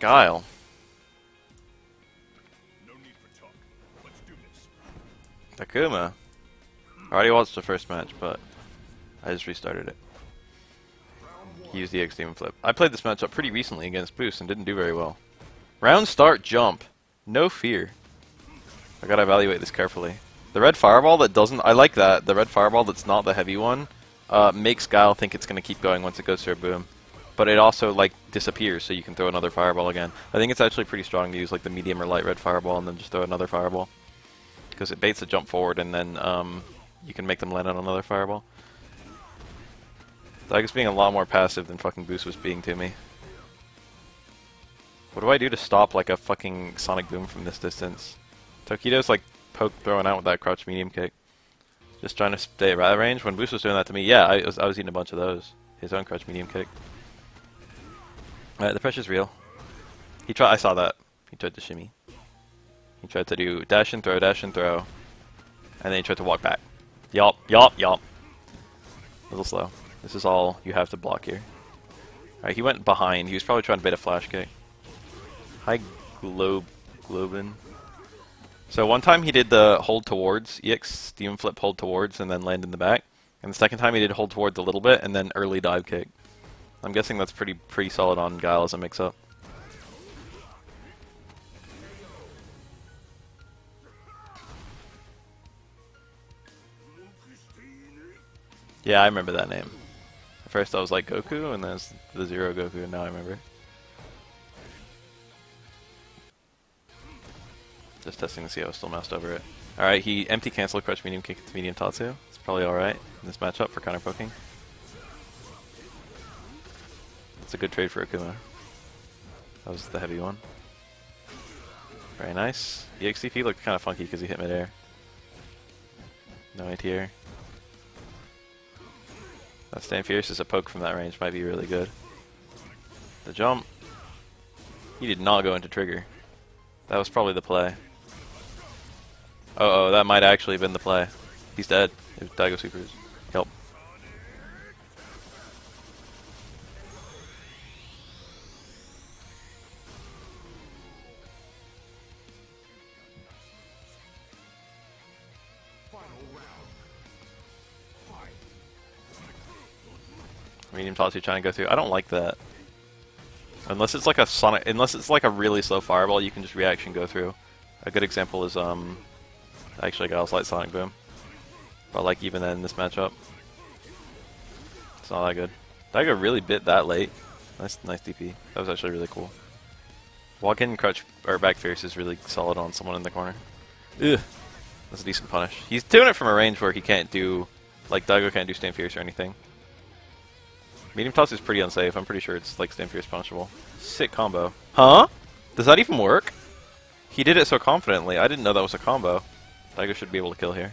Guile. Akuma. I already watched the first match, but I just restarted it. He used the EX Demon Flip. I played this matchup pretty recently against Boost and didn't do very well. Round start jump. No fear. I gotta evaluate this carefully. The red fireball that doesn't... I like that. The red fireball that's not the heavy one makes Guile think it's gonna keep going once it goes through a boom. But it also, like, disappears, so you can throw another fireball again. I think it's actually pretty strong to use, like, the medium or light red fireball and then just throw another fireball. Because it baits a jump forward and then you can make them land on another fireball. Daigo's being a lot more passive than fucking Boost was being to me. What do I do to stop like a fucking sonic boom from this distance? Tokido's like poke throwing out with that crouch medium kick. Just trying to stay at that range. When Boost was doing that to me, yeah, I was eating a bunch of those. His own crouch medium kick. Alright, the pressure's real. I saw that. He tried to shimmy. He tried to do dash and throw, and then he tried to walk back. Yup. A little slow. This is all you have to block here. Alright, he went behind. He was probably trying to bait a flash kick. Hi, Globin. So one time he did the hold towards, EX Demon Flip hold towards, and then land in the back. And the second time he did hold towards a little bit, and then early dive kick. I'm guessing that's pretty solid on Guile as a mix-up. Yeah, I remember that name. At first I was like Goku, and then it's the Zero Goku, and now I remember. Just testing to see how I still moused over it. Alright, he empty cancel, crush medium kick to medium Tatsu. It's probably alright in this matchup for counter poking. It's a good trade for Akuma. That was the heavy one. Very nice. EXDP looked kind of funky because he hit midair. No ATR. That Stand Fierce is a poke from that range might be really good. The jump. He did not go into trigger. That was probably the play. Uh oh, that might actually have been the play. He's dead. It was Daigo Supers. Help. Medium Tatsu trying to go through. I don't like that. Unless it's like a really slow fireball, you can just reaction go through. A good example is actually Guile's light sonic boom. But like even then in this matchup, it's not that good. Daigo really bit that late. Nice DP. That was actually really cool. Walk in crouch or back fierce is really solid on someone in the corner. Ugh. That's a decent punish. He's doing it from a range where he can't do, like Daigo can't do Stand Fierce or anything. Medium toss is pretty unsafe. I'm pretty sure it's like Stand Fierce punishable. Sick combo. Huh? Does that even work? He did it so confidently. I didn't know that was a combo. Daigo should be able to kill here.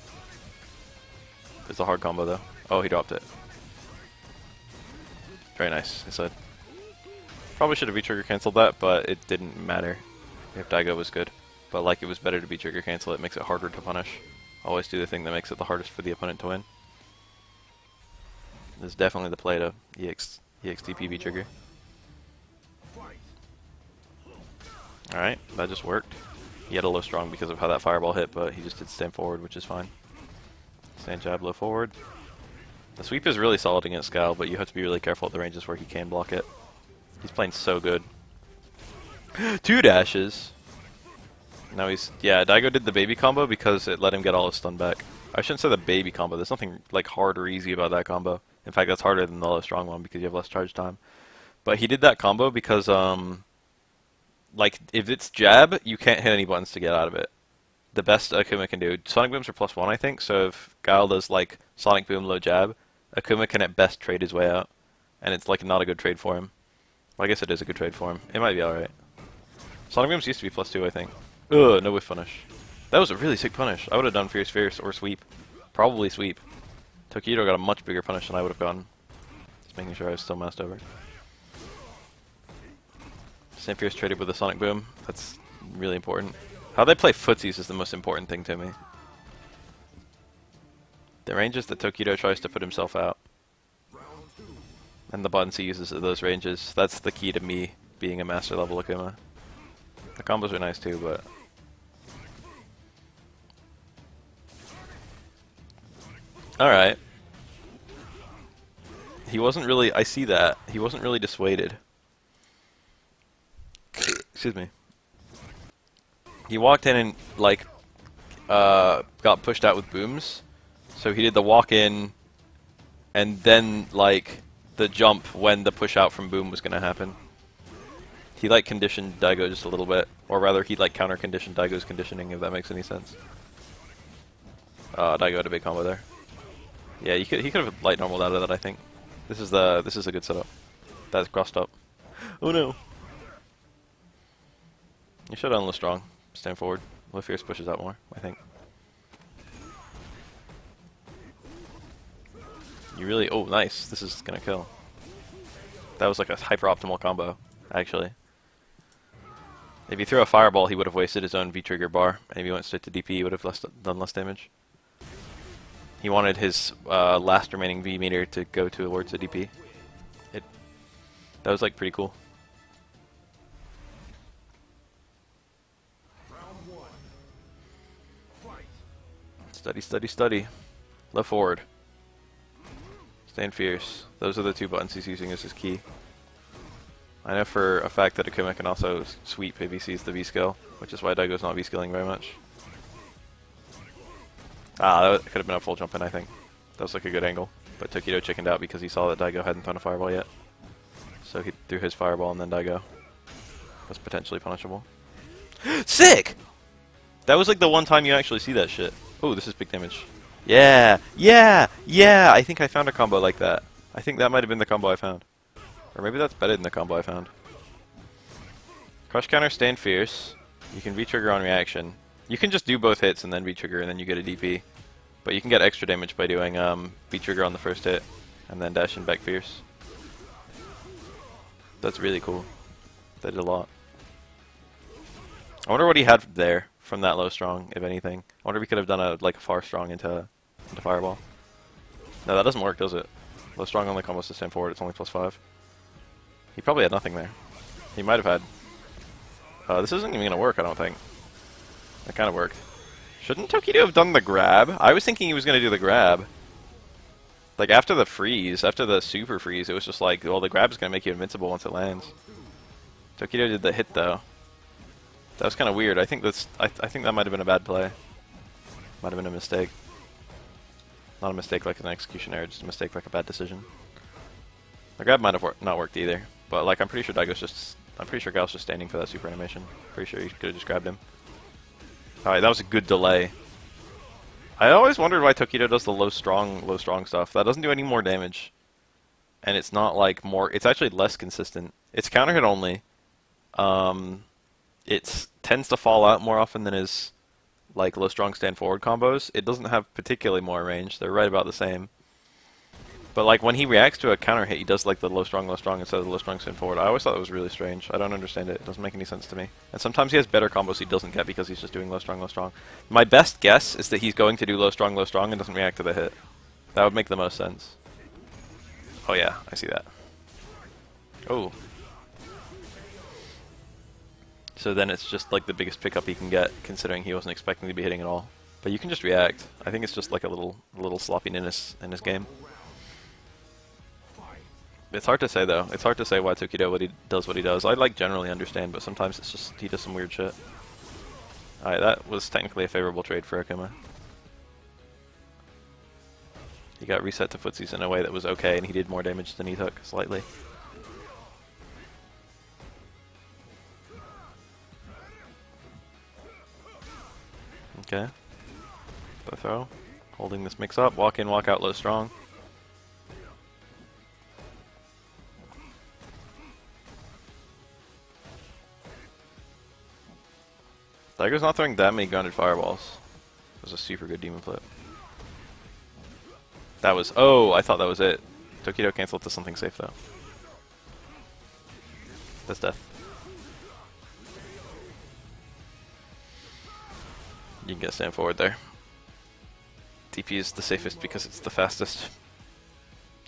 It's a hard combo though. Oh, he dropped it. Very nice, I said. Probably should have V-trigger canceled that, but it didn't matter if Daigo was good. But like it was better to V-trigger cancel. It makes it harder to punish. Always do the thing that makes it the hardest for the opponent to win. This is definitely the play to EXTP V-trigger. Alright, that just worked. He had a low strong because of how that fireball hit, but he just did stand forward, which is fine. Stand jab, low forward. The sweep is really solid against Guile, but you have to be really careful at the ranges where he can block it. He's playing so good. 2 dashes! Now he's... Yeah, Daigo did the baby combo because it let him get all his stun back. I shouldn't say the baby combo. There's nothing like hard or easy about that combo. In fact, that's harder than the low strong one because you have less charge time. But he did that combo because, like, if it's jab, you can't hit any buttons to get out of it. The best Akuma can do. Sonic Booms are +1, I think, so if Guile does, like, Sonic Boom, low jab, Akuma can at best trade his way out. And it's, like, not a good trade for him. Well, I guess it is a good trade for him. It might be alright. Sonic Booms used to be +2, I think. Ugh, no whiff punish. That was a really sick punish. I would have done Fierce Fierce or Sweep. Probably Sweep. Tokido got a much bigger punish than I would have gotten. Just making sure I was still moused over. Stand Fierce traded with a Sonic Boom. That's really important. How they play footsies is the most important thing to me. The ranges that Tokido tries to put himself out. And the buttons he uses at those ranges. That's the key to me being a master level Akuma. The combos are nice too, but alright. He wasn't really, I see that. He wasn't really dissuaded. Excuse me. He walked in and, like, got pushed out with booms. So he did the walk in, and then, like, the jump when the push out from boom was going to happen. He, like, conditioned Daigo just a little bit. Or rather, he, like, counter-conditioned Daigo's conditioning, if that makes any sense. Daigo had a big combo there. Yeah, he could have light normaled out of that, I think. This is a good setup. That's crossed up. Oh no! You should have done low strong. Stand forward. Low fierce pushes out more, I think. You really... Oh, nice. This is gonna kill. That was like a hyper-optimal combo, actually. If he threw a fireball, he would have wasted his own V-trigger bar. And if he went straight to DP, he would have done less damage. He wanted his last remaining V meter to go towards the DP. That was like pretty cool. Study, study, study. Left forward. Stand fierce. Those are the two buttons he's using as his key. I know for a fact that Akuma can also sweep if he sees the V skill, which is why Daigo's not V skilling very much. Ah, that could have been a full jump in, I think. That was like a good angle. But Tokido chickened out because he saw that Daigo hadn't thrown a fireball yet. So he threw his fireball and then Daigo was potentially punishable. Sick! That was like the one time you actually see that shit. Oh, this is big damage. Yeah! Yeah! Yeah! I think I found a combo like that. I think that might have been the combo I found. Or maybe that's better than the combo I found. Crush counter, stand fierce. You can V-trigger on reaction. You can just do both hits and then V-trigger and then you get a DP. But you can get extra damage by doing V-trigger on the first hit and then dash in back fierce. That's really cool. That did a lot. I wonder what he had there from that low strong, if anything. I wonder if he could have done a far strong into fireball. No, that doesn't work, does it? Low strong only combos to stand forward, it's only +5. He probably had nothing there. He might have had... this isn't even going to work, I don't think. That kind of worked. Shouldn't Tokido have done the grab? I was thinking he was going to do the grab. Like, after the freeze, after the super freeze, it was just like, well, the grab is going to make you invincible once it lands. Tokido did the hit, though. That was kind of weird. I think that's. I think that might have been a bad play. Might have been a mistake. Not a mistake like an execution error, just a mistake like a bad decision. The grab might have not worked either, but like I'm pretty sure Daigo's just. I'm pretty sure Guile's just standing for that super animation. Pretty sure he could have just grabbed him. Alright, that was a good delay. I always wondered why Tokido does the low strong stuff. That doesn't do any more damage. And it's not like more, it's actually less consistent. It's counter hit only. It tends to fall out more often than his like low strong stand forward combos. It doesn't have particularly more range. They're right about the same. But like when he reacts to a counter hit, he does like the low strong instead of the low strong stand forward. I always thought that was really strange. I don't understand it. It doesn't make any sense to me. And sometimes he has better combos he doesn't get because he's just doing low strong, low strong. My best guess is that he's going to do low strong, and doesn't react to the hit. That would make the most sense. Oh yeah, I see that. Oh. So then it's just like the biggest pickup he can get, considering he wasn't expecting to be hitting at all. But you can just react. I think it's just like a little sloppiness in his game. It's hard to say though. It's hard to say why Tokido does what he does. I like generally understand, but sometimes it's just he does some weird shit. Alright, that was technically a favorable trade for Akuma. He got reset to footsies in a way that was okay, and he did more damage than he took, slightly. Okay. The throw. Holding this mix up. Walk in, walk out, low strong. Daigo's not throwing that many grounded fireballs. That was a super good demon flip. That was... Oh, I thought that was it. Tokido canceled to something safe, though. That's death. You can get stand forward there. DP is the safest because it's the fastest.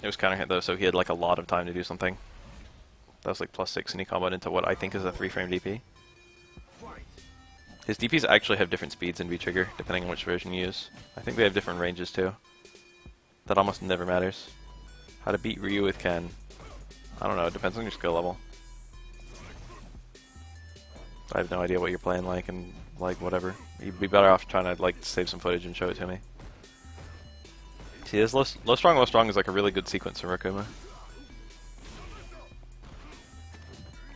It was counter hit, though, so he had like a lot of time to do something. That was like +6, and he comboed into what I think is a 3-frame DP. His DPs actually have different speeds in V-Trigger, depending on which version you use. I think they have different ranges too. That almost never matters. How to beat Ryu with Ken. I don't know, it depends on your skill level. I have no idea what you're playing like, and like whatever. You'd be better off trying to like save some footage and show it to me. See, this low strong is like a really good sequence from Akuma.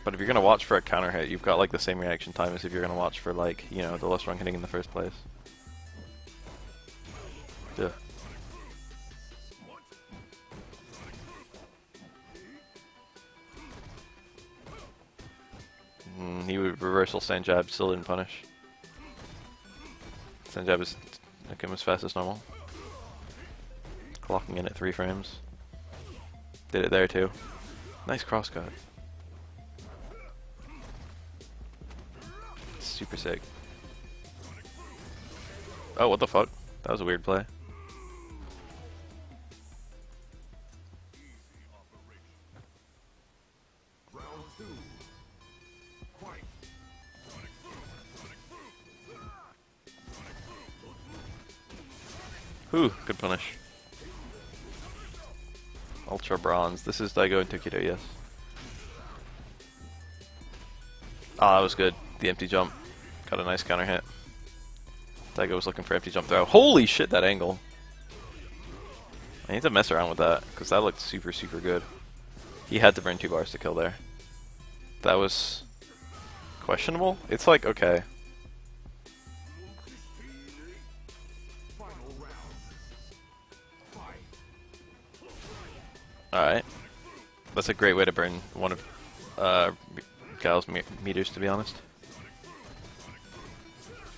But if you're gonna watch for a counter hit, you've got like the same reaction time as if you're gonna watch for like, you know, the low strong hitting in the first place. Ugh. He would reversal stand jab, still didn't punish. Stand jab is Akuma's fast as normal. Clocking in at 3 frames. Did it there too. Nice crosscut. Super sick. Oh, what the fuck? That was a weird play. Whew, good punish. Ultra Bronze. This is Daigo and Tokido, yes. Ah, that was good. The empty jump. Got a nice counter hit. Daigo was looking for empty jump throw. Holy shit, that angle! I need to mess around with that, because that looked super, super good. He had to burn 2 bars to kill there. That was questionable? It's like, okay. Alright. That's a great way to burn one of Guile's meters, to be honest.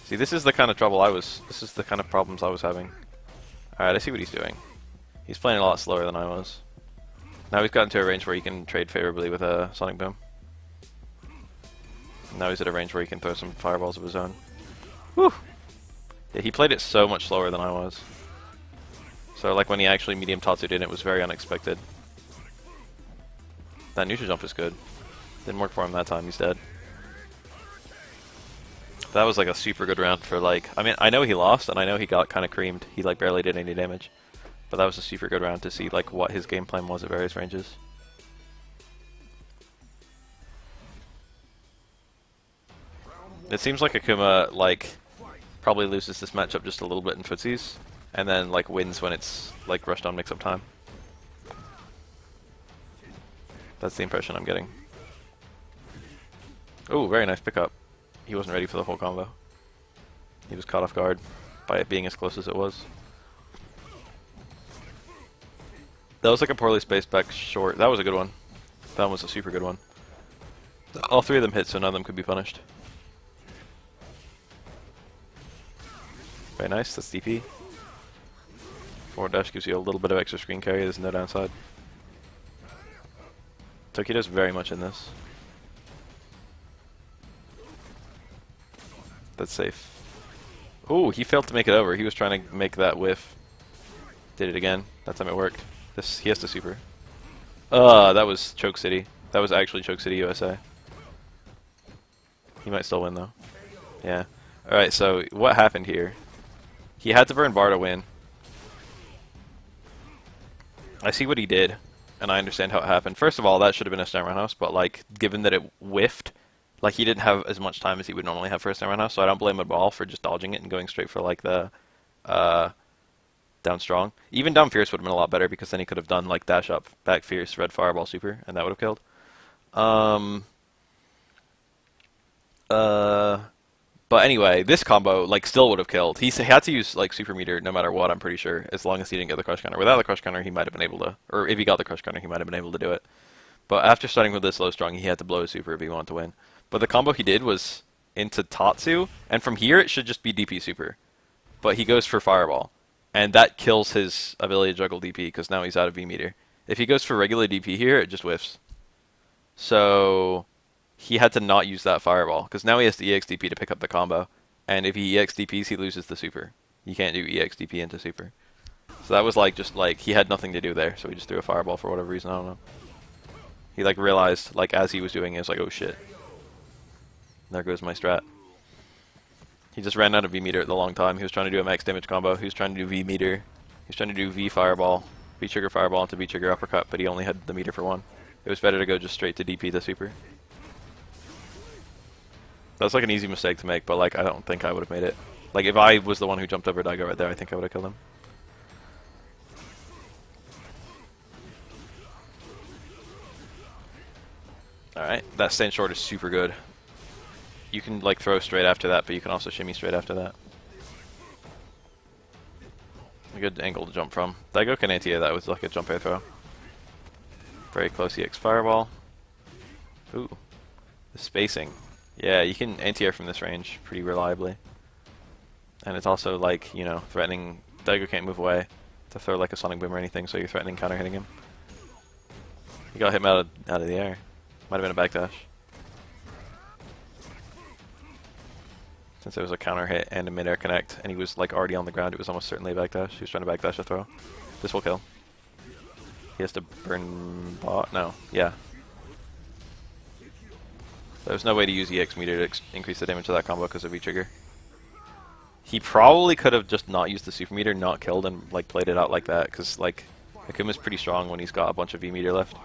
See, this is the kind of this is the kind of problems I was having. Alright, I see what he's doing. He's playing a lot slower than I was. Now he's gotten to a range where he can trade favorably with a Sonic Boom. Now he's at a range where he can throw some fireballs of his own. Whew! Yeah, he played it so much slower than I was. So like when he actually medium Tatsu'd in, it was very unexpected. That neutral jump is good. Didn't work for him that time, he's dead. That was like a super good round for like, I mean, I know he lost and I know he got kind of creamed. He like barely did any damage. But that was a super good round to see like what his game plan was at various ranges. It seems like Akuma like probably loses this matchup just a little bit in footsies and then like wins when it's like rushed on mix-up time. That's the impression I'm getting. Oh, very nice pickup. He wasn't ready for the whole combo. He was caught off guard by it being as close as it was. That was like a poorly spaced back short. That was a good one. That one was a super good one. All 3 of them hit, so none of them could be punished. Very nice, that's DP. Forward dash gives you a little bit of extra screen carry, there's no downside. Tokido's very much in this. That's safe. Ooh, he failed to make it over. He was trying to make that whiff. Did it again. That time it worked. He has to super. That was Choke City. That was actually Choke City USA. He might still win though. Yeah. Alright, so what happened here? He had to burn bar to win. I see what he did, and I understand how it happened. First of all, that should have been a stand roundhouse, but like, given that it whiffed, like he didn't have as much time as he would normally have for a stand roundhouse, so I don't blame him at all for just dodging it and going straight for like the down strong. Even down fierce would have been a lot better because then he could have done like dash up, back fierce, red fireball super, and that would have killed. But anyway, this combo like still would have killed. He had to use like super meter no matter what, I'm pretty sure, as long as he didn't get the crush counter. Without the crush counter, he might have been able to, or if he got the crush counter, he might have been able to do it. But after starting with this low strong, he had to blow his super if he wanted to win. But the combo he did was into Tatsu, and from here it should just be DP super. But he goes for fireball, and that kills his ability to juggle DP because now he's out of V meter. If he goes for regular DP here, it just whiffs. So he had to not use that fireball because now he has to EX DP to pick up the combo, and if he EX DPs, he loses the super. You can't do EX DP into super. So that was like just like he had nothing to do there, so he just threw a fireball for whatever reason, I don't know. He like realized, like as he was doing it, he was like, oh shit. There goes my strat. He just ran out of V meter at the long time. He was trying to do a max damage combo. He was trying to do V meter. He was trying to do V fireball, V trigger fireball into V trigger uppercut, but he only had the meter for one. It was better to go just straight to DP the super. That's like an easy mistake to make, but like I don't think I would have made it. Like if I was the one who jumped over Daigo right there, I think I would have killed him. Alright, that stand short is super good. You can like throw straight after that, but you can also shimmy straight after that. A good angle to jump from. Daigo can anti-air that with like a jump air throw. Very close EX fireball. Ooh. The spacing. Yeah, you can anti-air from this range pretty reliably. And it's also like, you know, threatening. Daigo can't move away to throw like a sonic boom or anything, so you're threatening counter hitting him. You got him out of the air. Might have been a backdash. Since it was a counter hit and a mid-air connect, and he was like already on the ground, it was almost certainly a backdash. He was trying to backdash a throw. This will kill. He has to burn bot? No. Yeah. There's no way to use EX meter to increase the damage of that combo because of V-trigger. He probably could have just not used the super meter, not killed, and like played it out like that, because like Akuma's pretty strong when he's got a bunch of V meter left.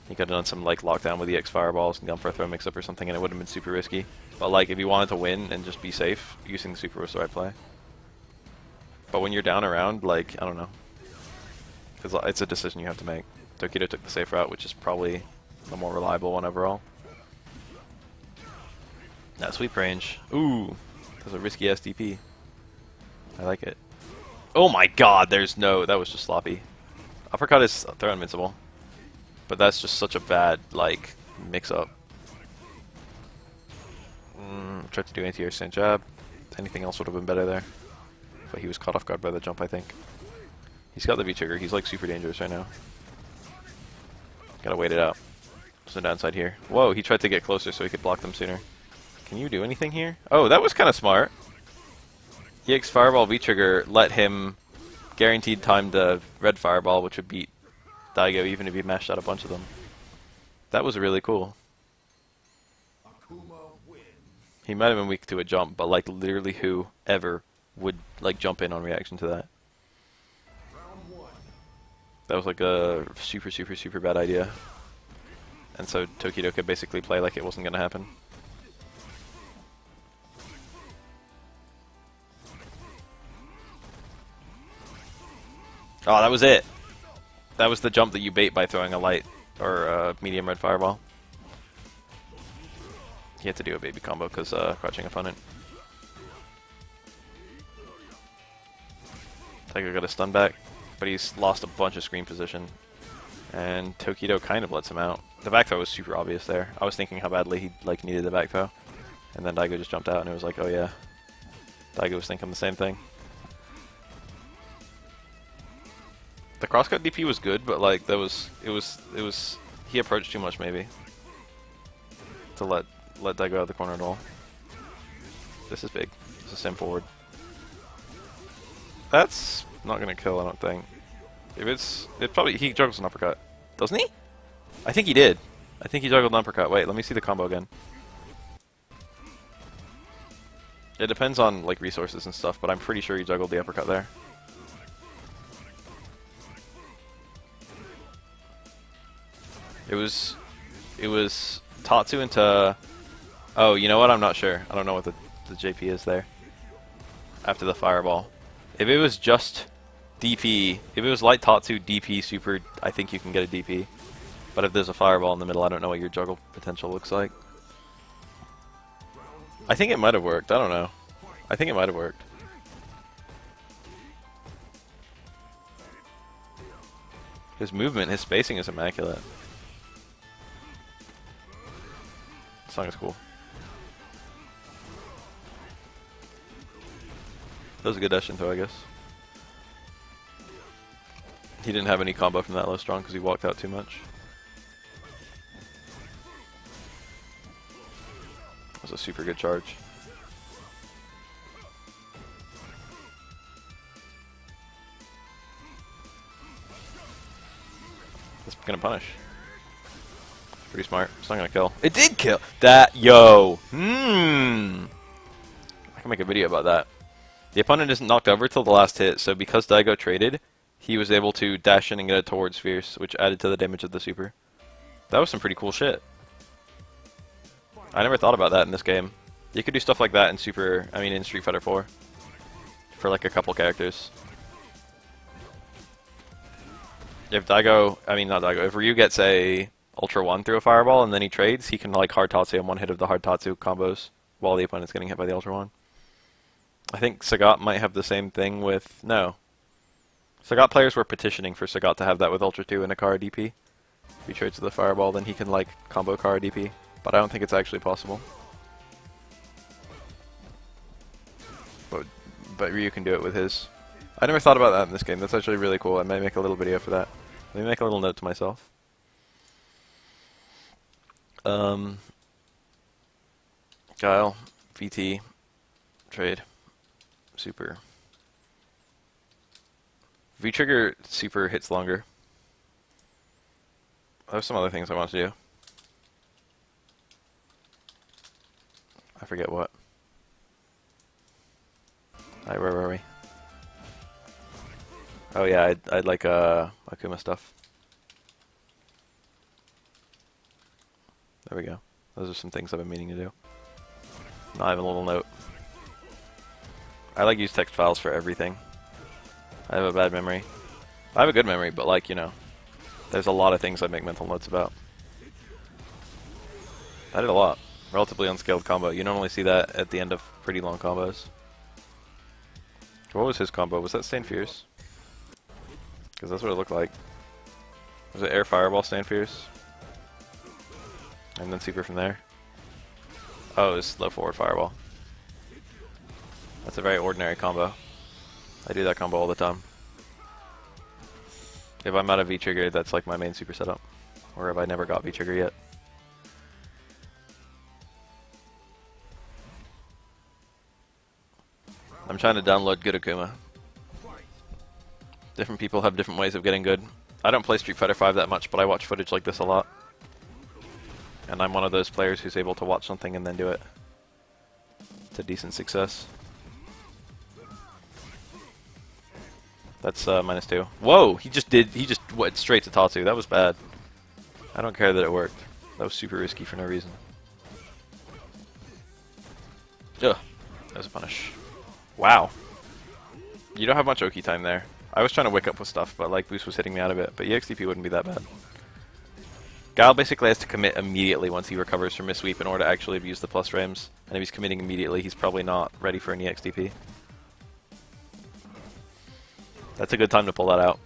He could have done some like lockdown with EX fireballs and gone for a throw mix-up or something, and it would have been super risky. But like if you wanted to win and just be safe, using the super was the right play. But when you're down around, like I don't know, it's a decision you have to make. Tokido took the safe route, which is probably the more reliable one overall. That sweep range. Ooh, that's a risky SDP. I like it. Oh my god, there's no. That was just sloppy. Uppercut is throw invincible. But that's just such a bad, like, mix-up. Tried to do anti-air stand jab. Anything else would have been better there. But he was caught off guard by the jump, I think. He's got the V-trigger. He's, like, super dangerous right now. Gotta wait it out. There's no downside here. Whoa, he tried to get closer so he could block them sooner. Can you do anything here? Oh, that was kind of smart. EX Fireball V-trigger let him guaranteed time to red Fireball, which would beat Daigo even if he mashed out a bunch of them. That was really cool. He might have been weak to a jump, but like literally who ever would like jump in on reaction to that? That was like a super, super, super bad idea. And so Tokido could basically play like it wasn't going to happen. Oh, that was it. That was the jump that you bait by throwing a light or a medium red fireball. He had to do a baby combo because crouching opponent. Daigo got a stun back, but he's lost a bunch of screen position. And Tokido kind of lets him out. The back throw was super obvious there. I was thinking how badly he like needed the back throw. And then Daigo just jumped out and it was like, oh yeah. Daigo was thinking the same thing. The crosscut DP was good, but like that was he approached too much maybe to let Daigo out of the corner at all. This is big. This is stand forward. That's not gonna kill, I don't think. If it probably he juggles an uppercut, doesn't he? I think he did. I think he juggled an uppercut. Wait, let me see the combo again. It depends on like resources and stuff, but I'm pretty sure he juggled the uppercut there. It was Tatsu into... Oh, you know what? I'm not sure. I don't know what the JP is there. After the fireball. If it was just DP... If it was light Tatsu, DP, super, I think you can get a DP. But if there's a fireball in the middle, I don't know what your juggle potential looks like. I think it might have worked. I don't know. I think it might have worked. His movement, his spacing is immaculate. Song is cool. That was a good dash into, I guess. He didn't have any combo from that low strong because he walked out too much. That was a super good charge. That's gonna punish. Pretty smart. It's not gonna kill. It did kill! That, yo! I can make a video about that. The opponent isn't knocked over till the last hit, so because Daigo traded, he was able to dash in and get it towards Fierce, which added to the damage of the super. That was some pretty cool shit. I never thought about that in this game. You could do stuff like that in in Street Fighter 4. For like a couple characters. If Daigo, not Daigo, if Ryu gets a Ultra 1 through a fireball and then he trades, he can like hard Tatsu on one hit of the hard Tatsu combos while the opponent's getting hit by the Ultra 1. I think Sagat might have the same thing with... No. Sagat players were petitioning for Sagat to have that with Ultra 2 and a Kara DP. If he trades with the fireball, then he can like combo Kara DP. But I don't think it's actually possible. But Ryu can do it with his. I never thought about that in this game. That's actually really cool. I might make a little video for that. Let me make a little note to myself. Guile, VT, trade, super. V-trigger super hits longer. There's some other things I want to do. I forget what. Alright, where were we? Oh yeah, I'd like Akuma stuff. There we go. Those are some things I've been meaning to do. Now I have a little note. I like use text files for everything. I have a bad memory. I have a good memory, but like, there's a lot of things I make mental notes about. I did a lot. Relatively unscaled combo. You normally see that at the end of pretty long combos. What was his combo? Was that Stand Fierce? Because that's what it looked like. Was it Air Fireball Stand Fierce? And then super from there? Oh, it was low forward Fireball. That's a very ordinary combo. I do that combo all the time. If I'm out of V-trigger, that's like my main super setup. Or if I never got V-trigger yet. I'm trying to download good Akuma. Different people have different ways of getting good. I don't play Street Fighter V that much, but I watch footage like this a lot. And I'm one of those players who's able to watch something and then do it to decent success. That's -2. Whoa! He just went straight to Tatsu. That was bad. I don't care that it worked. That was super risky for no reason. Ugh. That was a punish. Wow. You don't have much Oki time there. I was trying to wake up with stuff, but like Boost was hitting me out of it. But EXDP wouldn't be that bad. Guile basically has to commit immediately once he recovers from his sweep in order to actually abuse the plus frames. And if he's committing immediately, he's probably not ready for an EXDP. That's a good time to pull that out.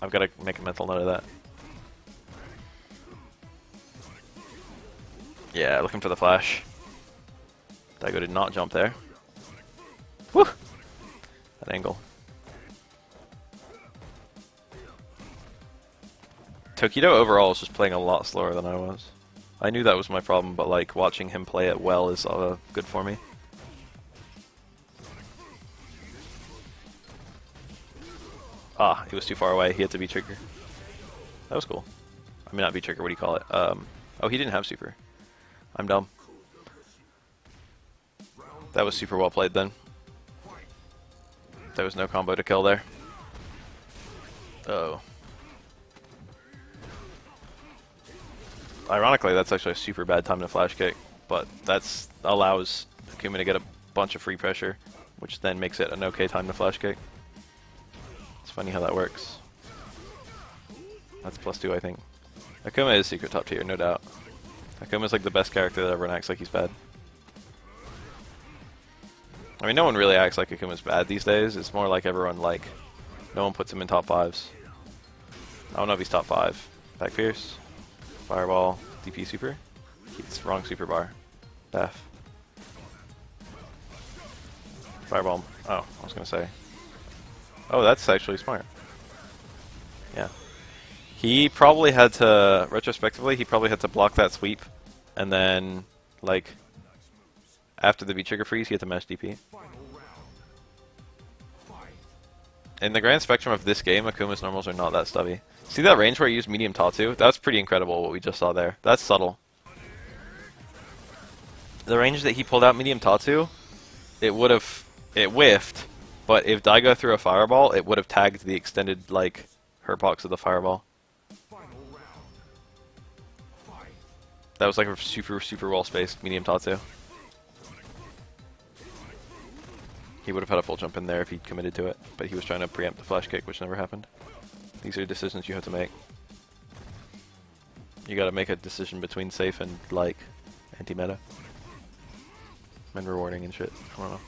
I've got to make a mental note of that. Yeah, looking for the flash. Daigo did not jump there. Woo! That angle. Tokido overall is just playing a lot slower than I was. I knew that was my problem, but like watching him play it well is good for me. Ah, he was too far away. He had to V-trigger. That was cool. I mean, not V-trigger, what do you call it? Oh, he didn't have super. I'm dumb. That was super well played then. There was no combo to kill there. Uh-oh. Ironically, that's actually a super bad time to flash kick, but that allows Akuma to get a bunch of free pressure, which then makes it an okay time to flash kick. It's funny how that works. That's +2, I think. Akuma is secret top tier, no doubt. Akuma's like the best character that ever acts like he's bad. I mean, no one really acts like Akuma's bad these days. It's more like everyone, like, no one puts him in top 5s. I don't know if he's top 5. Back Fierce. Fireball. DP super. It's wrong super bar. F. Fireball. Oh, I was going to say. Oh, that's actually smart. Yeah. He probably had to, retrospectively, he probably had to block that sweep. And then, like, after the V-trigger freeze, he had to mash DP. In the grand spectrum of this game, Akuma's normals are not that stubby. See that range where he used medium Tatsu? That's pretty incredible what we just saw there. That's subtle. The range that he pulled out medium Tatsu, it whiffed, but if Daigo threw a fireball, it would have tagged the extended, like, hurtbox of the fireball. That was like a super, super well-spaced medium Tatsu. He would have had a full jump in there if he'd committed to it, but he was trying to preempt the flash kick, which never happened. These are decisions you have to make. You gotta make a decision between safe and, like, anti-meta. And rewarding and shit. I don't know.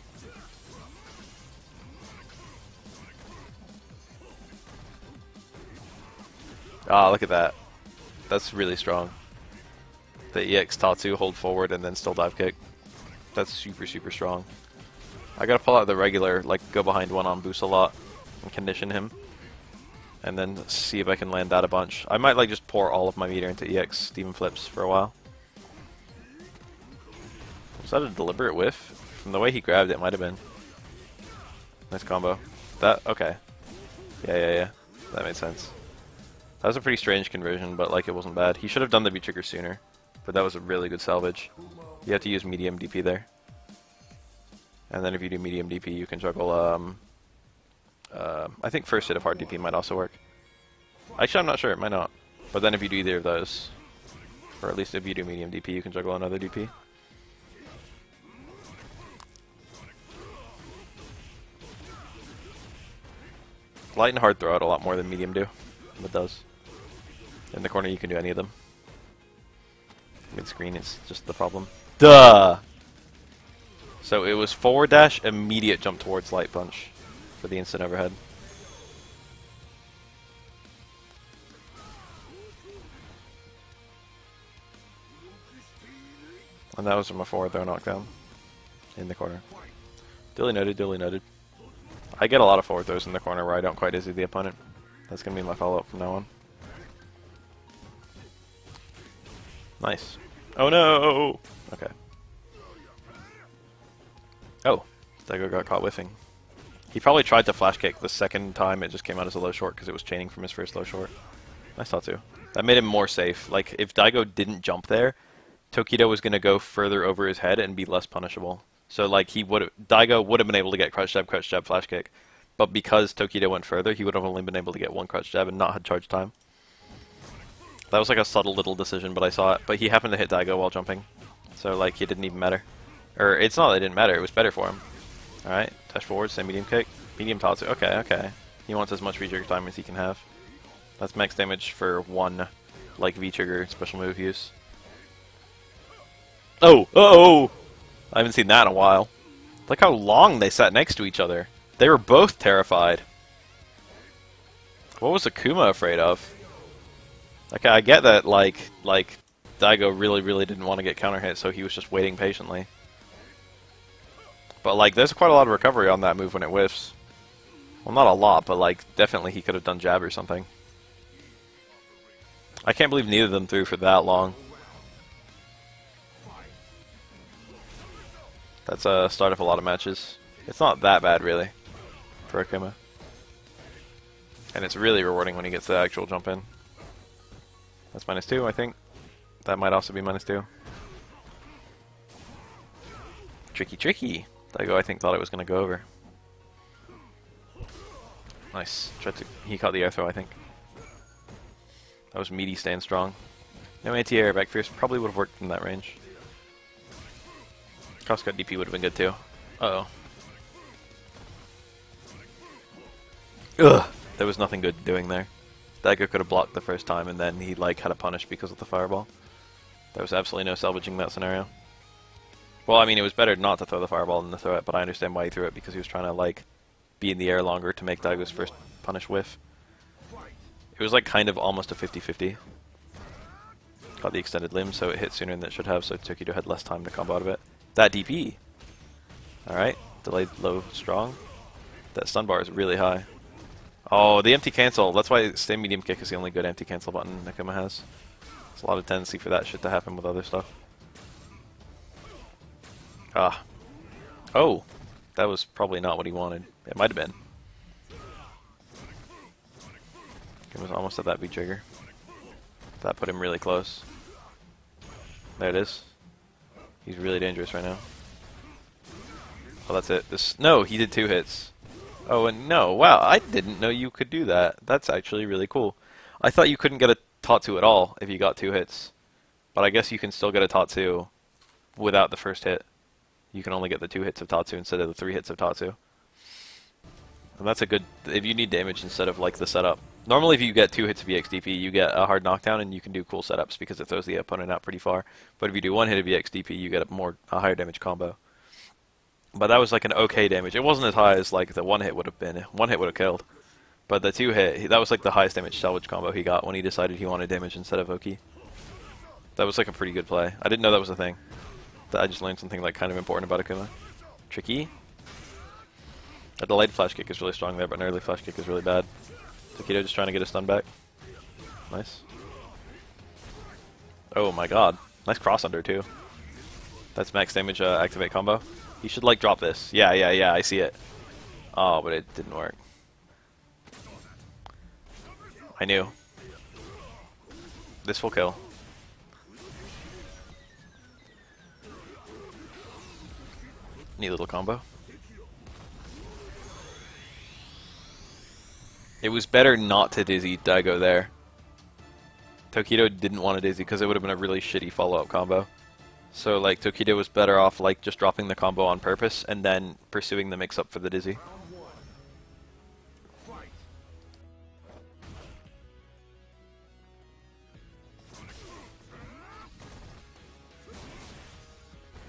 Ah, look at that. That's really strong. The EX Tatsu, hold forward, and then still dive kick. That's super, super strong. I gotta pull out the regular, like, go behind one on boost a lot and condition him. And then see if I can land that a bunch. I might, like, just pour all of my meter into EX Steven Flips for a while. Was that a deliberate whiff? From the way he grabbed it, might have been. Nice combo. That, okay. Yeah. That made sense. That was a pretty strange conversion, but, like, it wasn't bad. He should have done the V-trigger sooner, but that was a really good salvage. You have to use medium DP there. And then if you do medium DP, you can juggle, I think first hit of hard DP might also work. Actually, I'm not sure, it might not. But then if you do either of those, or at least if you do medium DP, you can juggle another DP. Light and hard throw out a lot more than medium do. It does. In the corner, you can do any of them. Mid-screen is just the problem. Duh! So it was forward dash, immediate jump towards light punch for the instant overhead. And that was from a forward throw knockdown in the corner. Duly noted, duly noted. I get a lot of forward throws in the corner where I don't quite izzy the opponent. That's going to be my follow-up from now on. Nice. Oh no! Okay. Oh, Daigo got caught whiffing. He probably tried to flash kick the second time, it just came out as a low short because it was chaining from his first low short. Nice Tatsu. That made him more safe. Like, if Daigo didn't jump there, Tokido was going to go further over his head and be less punishable. So, like, Daigo would have been able to get crutch jab, flash kick. But because Tokido went further, he would have only been able to get one crutch jab and not had charge time. That was like a subtle little decision, but I saw it. But he happened to hit Daigo while jumping. So, like, it didn't even matter. Or, it's not that it didn't matter, it was better for him. Alright, dash forward, same medium kick. Medium Tatsu, okay. He wants as much V-trigger time as he can have. That's max damage for one, like, V-trigger special move use. Oh! I haven't seen that in a while. Look how long they sat next to each other. They were both terrified. What was Akuma afraid of? Okay, I get that, like Daigo really didn't want to get counter hit, so he was just waiting patiently. But, like, there's quite a lot of recovery on that move when it whiffs. Well, not a lot, but, like, definitely he could have done jab or something. I can't believe neither of them threw for that long. That's a start of a lot of matches. It's not that bad, really, for Akuma. And it's really rewarding when he gets the actual jump in. That's -2, I think. That might also be -2. Tricky. Daigo, I think, thought it was going to go over. Nice. He caught the air throw, I think. That was meaty, staying strong. No anti-air, back fierce probably would have worked from that range. Crosscut DP would have been good too. Uh-oh. Ugh! There was nothing good doing there. Daigo could have blocked the first time and then he, like, had a punish because of the fireball. There was absolutely no salvaging that scenario. Well, I mean, it was better not to throw the fireball than to throw it, but I understand why he threw it, because he was trying to, like, be in the air longer to make Daigo's first punish whiff. It was, like, kind of almost a 50-50. Got the extended limb, so it hit sooner than it should have, so Tokido had less time to combo out of it. That DP! Alright, delayed low strong. That stun bar is really high. Oh, the empty cancel. That's why stay medium kick is the only good empty cancel button Akuma has. There's a lot of tendency for that shit to happen with other stuff. Ah. Oh! That was probably not what he wanted. It might have been. He was almost at that beat trigger. That put him really close. There it is. He's really dangerous right now. Oh, that's it. No, he did 2 hits. Oh, and no. Wow, I didn't know you could do that. That's actually really cool. I thought you couldn't get a Tatsu at all if you got 2 hits. But I guess you can still get a Tatsu without the first hit. You can only get the 2 hits of Tatsu instead of the 3 hits of Tatsu. And that's a good... if you need damage instead of like the setup. Normally if you get 2 hits of EXDP, you get a hard knockdown and you can do cool setups because it throws the opponent out pretty far. But if you do 1 hit of EXDP, you get a higher damage combo. But that was like an okay damage. It wasn't as high as like the 1 hit would have been. 1 hit would have killed. But the 2 hit, that was like the highest damage salvage combo he got when he decided he wanted damage instead of Oki. That was like a pretty good play. I didn't know that was a thing. I just learned something like kind of important about Akuma. Tricky. A delayed flash kick is really strong there, but an early flash kick is really bad. Tokido just trying to get a stun back. Nice. Oh my god. Nice cross under too. That's max damage activate combo. He should like drop this. Yeah, I see it. Oh, but it didn't work. I knew. This will kill. Neat little combo. It was better not to dizzy Daigo there. Tokido didn't want to dizzy because it would have been a really shitty follow-up combo. So like Tokido was better off like just dropping the combo on purpose and then pursuing the mix-up for the dizzy.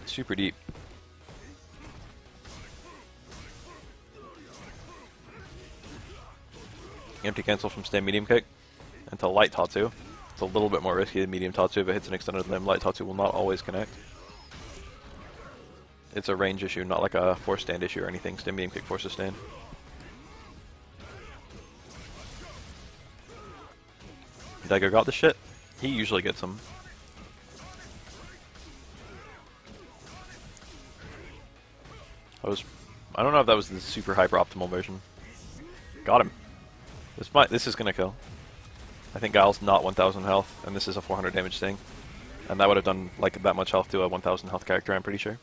Super deep. Empty cancel from stand medium kick into light Tatsu. It's a little bit more risky than medium Tatsu. If it hits an extended limb, light Tatsu will not always connect. It's a range issue, not like a force stand issue or anything. Stand medium kick forces stand. Daigo got the shit. He usually gets them. I don't know if that was the super hyper optimal version. Got him. This is gonna kill. I think Guile's not 1000 health, and this is a 400 damage thing. And that would have done like that much health to a 1000 health character, I'm pretty sure.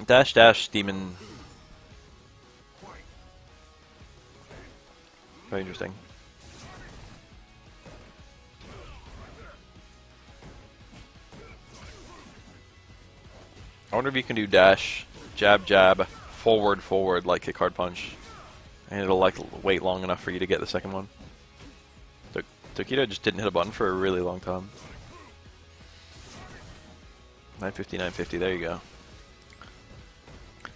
Dash dash demon. Very interesting. I wonder if you can do dash, jab jab, forward forward like kick hard punch. And it'll like wait long enough for you to get the second one. Tokido just didn't hit a button for a really long time. 950, 950, there you go.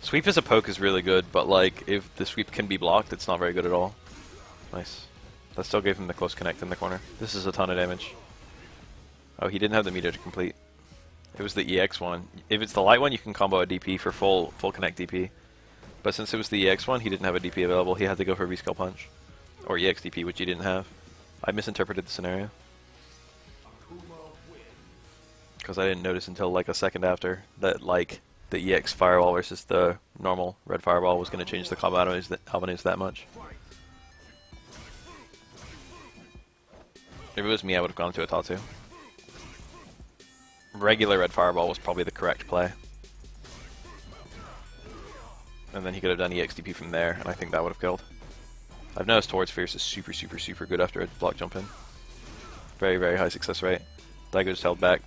Sweep as a poke is really good, but like if the sweep can be blocked, it's not very good at all. Nice. That still gave him the close connect in the corner. This is a ton of damage. Oh, he didn't have the meter to complete. It was the EX one. If it's the light one, you can combo a DP for full connect DP. But since it was the EX one, he didn't have a DP available. He had to go for a V-Skill Punch. Or EX DP, which he didn't have. I misinterpreted the scenario. Because I didn't notice until like a second after that like the EX Fireball versus the normal Red Fireball was going to change the combo avenues that much. If it was me, I would have gone to a Tatsu. Regular Red Fireball was probably the correct play. And then he could have done EXDP from there, and I think that would have killed. I've noticed Towards Fierce is super, super, super good after a block jump in. Very, very high success rate. Daigo just held back.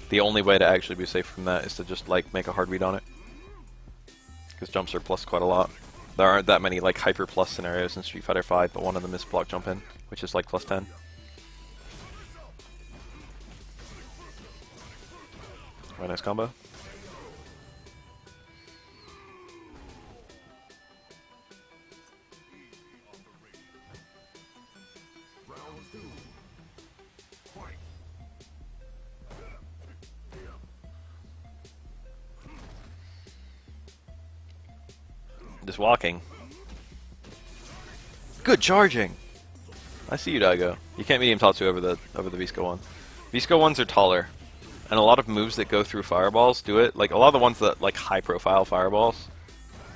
The only way to actually be safe from that is to just like make a hard read on it. Because jumps are plus quite a lot. There aren't that many like hyper plus scenarios in Street Fighter V, but one of them is block jump in, which is like plus 10. Very nice combo. Just walking. Good charging! I see you, Daigo. You can't medium Tatsu over the V-Skill one. V-Skill ones are taller. And a lot of moves that go through fireballs do it. Like, a lot of the ones that, like, high-profile fireballs,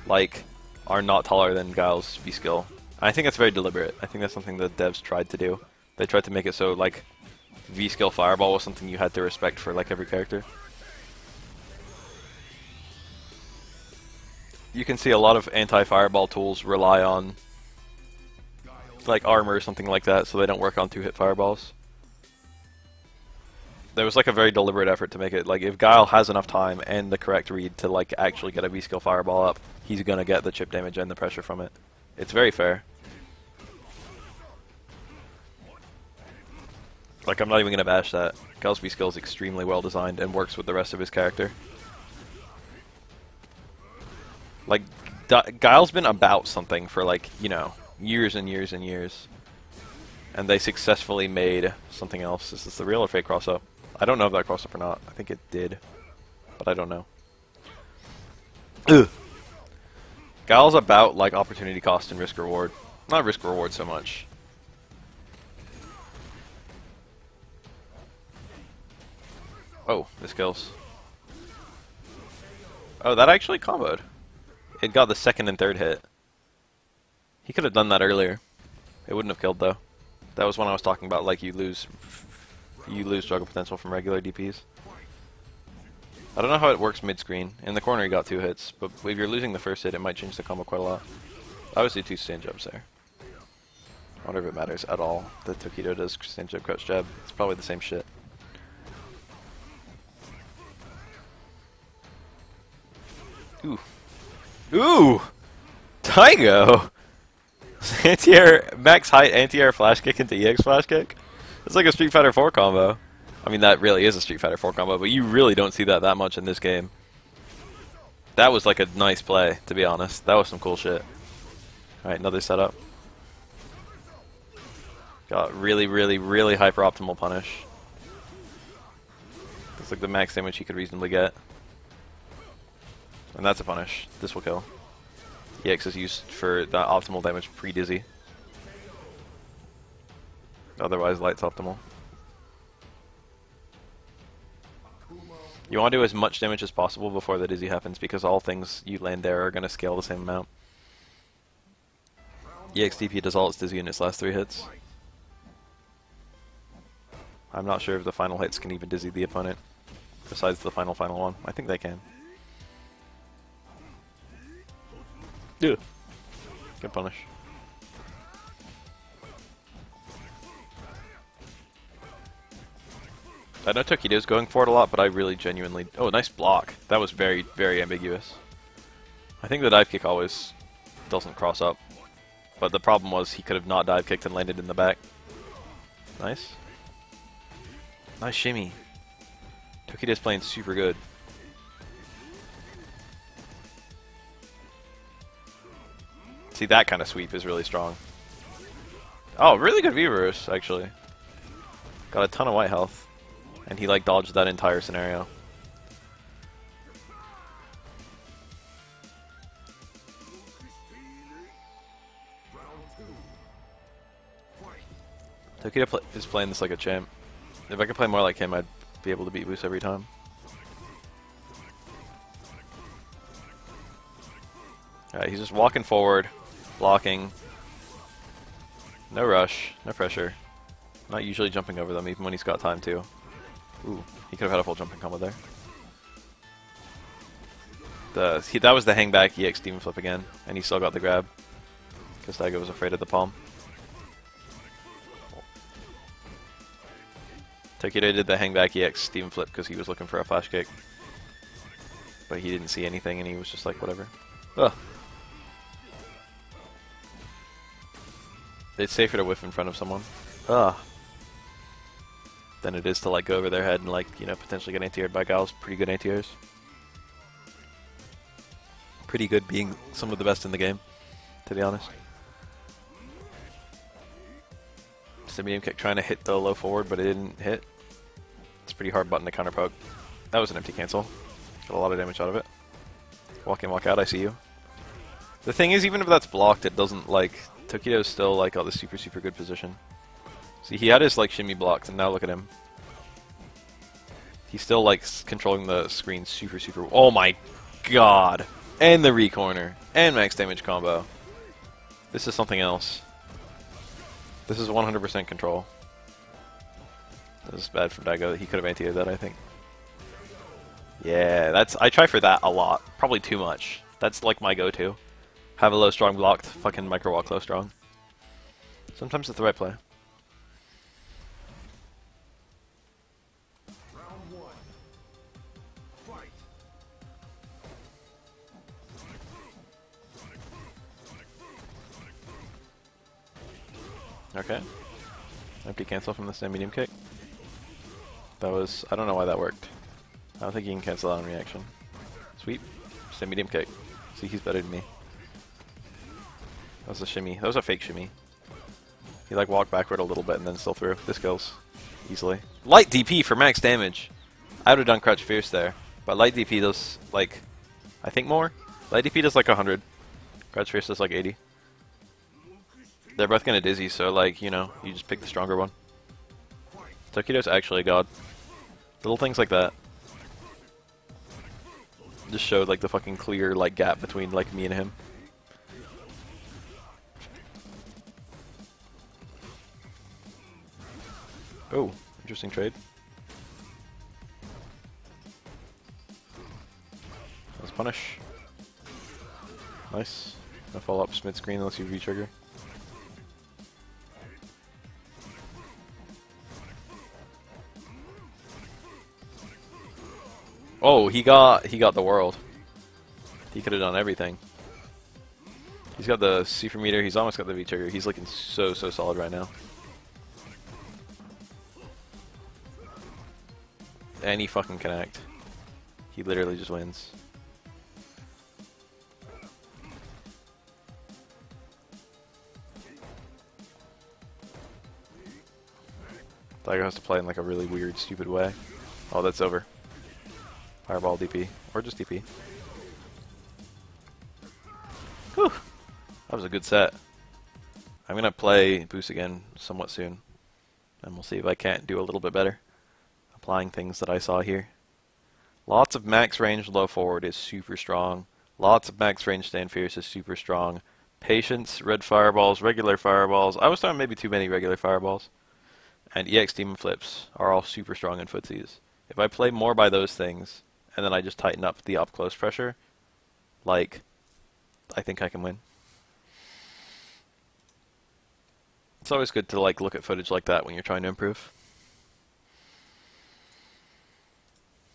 like are not taller than Guile's V-skill. I think that's very deliberate. I think that's something the devs tried to do. They tried to make it so, like, V-skill fireball was something you had to respect for, like, every character. You can see a lot of anti-fireball tools rely on, like, armor or something like that, so they don't work on 2-hit fireballs. There was, like, a very deliberate effort to make it, like, if Guile has enough time and the correct read to, like, actually get a V-skill fireball up, he's gonna get the chip damage and the pressure from it. It's very fair. Like, I'm not even gonna bash that. Guile's V-skill is extremely well designed and works with the rest of his character. Like, Guile's been about something for, like, you know, years and years and years. And they successfully made something else. Is this the real or fake cross-up? I don't know if that crossed up or not. I think it did, but I don't know. Ugh. Guile's about, like, opportunity cost and risk reward. Not risk reward so much. Oh, this kills. Oh, that actually comboed. It got the second and third hit. He could have done that earlier. It wouldn't have killed though. That was when I was talking about, like, you lose juggle potential from regular DPs. I don't know how it works mid-screen. In the corner he got 2 hits, but if you're losing the first hit it might change the combo quite a lot. Obviously 2 stand jumps there. I wonder if it matters at all that Tokido does stand jump crouch jab. It's probably the same shit. Ooh. Ooh! Daigo! Anti-air, max height anti-air flash kick into EX flash kick? It's like a Street Fighter 4 combo. I mean, that really is a Street Fighter 4 combo, but you really don't see that much in this game. That was like a nice play, to be honest. That was some cool shit. Alright, another setup. Got really, really, really hyper-optimal punish. That's like the max damage he could reasonably get. And that's a punish. This will kill. EX is used for the optimal damage pre-dizzy. Otherwise, light's optimal. You want to do as much damage as possible before the dizzy happens, because all things you land there are going to scale the same amount. EX DP does all its dizzy in its last 3 hits. I'm not sure if the final hits can even dizzy the opponent, besides the final one. I think they can. Yeah. Good punish. I know Tokido's going for it a lot, but I really genuinely... Oh, nice block. That was very, very ambiguous. I think the dive kick always doesn't cross up. But the problem was he could have not dive kicked and landed in the back. Nice. Nice shimmy. Tokido's playing super good. See, that kind of sweep is really strong. Oh, really good V-reverse, actually. Got a ton of white health. And he, like, dodged that entire scenario. Tokido is playing this like a champ. If I could play more like him, I'd be able to beat Boost every time. Alright, he's just walking forward, blocking. No rush, no pressure. Not usually jumping over them, even when he's got time to. Ooh, he could have had a full jumping combo there. That was the hang back EX demon flip again, and he still got the grab. Because Daigo was afraid of the palm. Tokido did the hang back EX demon flip because he was looking for a flash kick. But he didn't see anything and he was just like, whatever. Ugh. It's safer to whiff in front of someone. Ugh. Than it is to, like, go over their head and, like, you know, potentially get anti-aired by Guile's pretty good anti-airs. Pretty good being some of the best in the game, to be honest. Just a medium kick trying to hit the low forward, but it didn't hit. It's a pretty hard button to counter poke. That was an empty cancel. Got a lot of damage out of it. Walk in, walk out, I see you. The thing is, even if that's blocked, it doesn't, like... Tokido's still, like, got this super, super good position. See, he had his, like, shimmy blocked, and now look at him. He's still, like, controlling the screen super, super... Oh my god! And the re-corner. And max damage combo. This is something else. This is 100% control. This is bad for Daigo. He could have anti-aired that, I think. Yeah, that's... I try for that a lot. Probably too much. That's like my go-to. Have a low strong blocked, fucking micro walk low strong. Sometimes it's the right play. Okay. Empty cancel from the stand medium kick. That was... I don't know why that worked. I don't think he can cancel out on reaction. Sweep. Stand medium kick. See, he's better than me. That was a shimmy. That was a fake shimmy. He like walked backward a little bit and then still threw. This kills. Easily. Light DP for max damage. I would have done Crouch Fierce there. But light DP does like... I think more. Light DP does like 100. Crouch Fierce does like 80. They're both gonna dizzy, so like, you know, you just pick the stronger one. Tokido's actually a god. Little things like that just showed like the fucking clear like gap between like me and him. Oh, interesting trade. Let's punish. Nice. No follow up mid screen unless you V-trigger. Oh, he got the world. He could have done everything. He's got the C4 meter. He's almost got the V-trigger. He's looking so solid right now. And he fucking connect. He literally just wins. Daigo has to play in like a really weird, stupid way. Oh, that's over. Fireball DP. Or just DP. Whew. That was a good set. I'm gonna play Boost again somewhat soon. And we'll see if I can't do a little bit better. Applying things that I saw here. Lots of max range low forward is super strong. Lots of max range stand fierce is super strong. Patience, red fireballs, regular fireballs. I was throwing maybe too many regular fireballs. And EX demon flips are all super strong in footsies. If I play more by those things, and then I just tighten up the up-close pressure, like, I think I can win. It's always good to like look at footage like that when you're trying to improve.